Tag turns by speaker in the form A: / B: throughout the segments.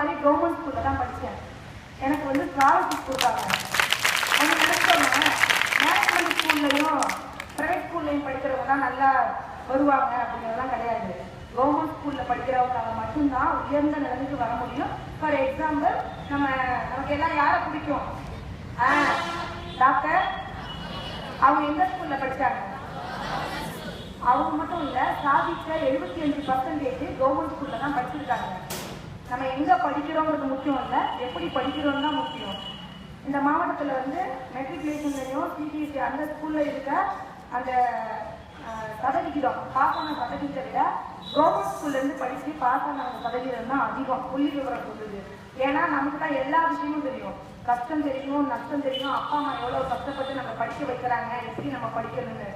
A: மாதிரி கவர்மெண்ட் ஸ்கூலில் தான் படித்தேன். எனக்கு வந்து ஸ்காலர்ஷிப் கொடுத்தாங்க. அவங்க நினைச்சோன்னா நேஷனல் ஸ்கூல்லையும் ப்ரைவேட் ஸ்கூல்லையும் படிக்கிறவங்க தான் நல்லா வருவாங்க அப்படிங்கிறதுலாம் கிடையாது. கவர்மெண்ட் ஸ்கூலில் படிக்கிறவங்க மட்டும்தான் உயர்ந்த நிலைமைக்கு வர முடியும். ஃபார் எக்ஸாம்பிள், நமக்கு எல்லாம் யாரை பிடிக்கும்? டாக்டர். அவங்க எந்த ஸ்கூலில் படித்தாங்க? அவங்க மட்டும் இல்லை, சாதிக்க 75% கவர்மெண்ட் ஸ்கூலில் தான் படிச்சிருக்காங்க. நம்ம எங்கே படிக்கிறோங்கிறது முக்கியம் இல்லை, எப்படி படிக்கிறோம் தான் முக்கியம். இந்த மாவட்டத்தில் வந்து மெட்ரிகுலேஷன்லையும் சிபிஎஸ்சி அந்த ஸ்கூலில் இருக்க அந்த சதவிகிதம், பாஸ் ஆன சதவீதத்தை விட கவர்மெண்ட் ஸ்கூல்லேருந்து படித்து பாஸ் ஆன சதவீதம் தான் அதிகம். புள்ளி விவரம் சொல்லுது. ஏன்னா நமக்கு தான் எல்லா விஷயமும் தெரியும். கஷ்டம் தெரியும், நஷ்டம் தெரியும். அப்பா அம்மா எவ்வளோ கஷ்டப்பட்டு நம்ம படிக்க வைக்கிறாங்க, எப்படி நம்ம படிக்கணும்னு.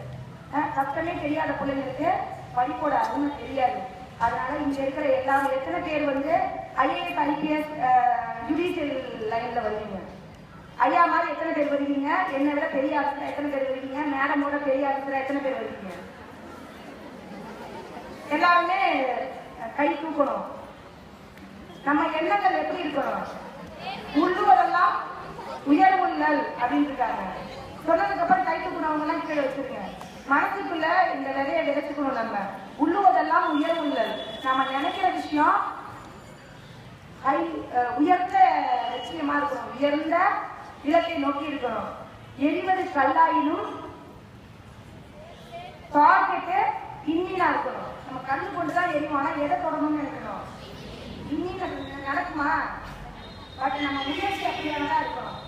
A: கஷ்டமே தெரியாத பிள்ளைங்களுக்கு படிப்போட அருமை தெரியாது. அதனால இங்க இருக்கிற எல்லாரும் எத்தனை பேர் வந்து ஐஏஎஸ் ஐபிஎஸ் ஜுடிஷியல் லைன்ல வருவீங்க? ஐயா மாதிரி எத்தனை பேர் வருவீங்க? என்னை விட பெரிய ஆசிரியர் எத்தனை பேர் வருவீங்க? மேடமோட பெரிய ஆசிரியர் எத்தனை பேர் வருவீங்க? எல்லாருமே கை தூக்கணும். நம்ம எண்ணங்கள் எப்படி இருக்கணும்? உள்ளுவதெல்லாம் உயர்வுள்ளல் அப்படின்னு இருக்காங்க. சொன்னதுக்கு அப்புறம் கை தூக்குனவங்க எல்லாம் கீழே வச்சிருக்கேன். மனசுக்குள்ள இந்த நிறைய விதைச்சுக்கணும். நம்ம உள்ளுவதெல்லாம் உயர்வுள்ளல். நாம நினைக்கிற விஷயம் உயர்ந்த லட்சியமா இருக்கணும், உயர்ந்த இலக்கை நோக்கி இருக்கணும். எரிவது கல்லாயினும் டார்கெட்டு இன்னினா இருக்கணும். நம்ம கண்ணு கொண்டுதான் எரிவானா எதை தொடரணும்னு இருக்கணும். இன்னின நடக்குமா? பட் நம்ம முயற்சி அப்படியானதான் இருக்கணும்.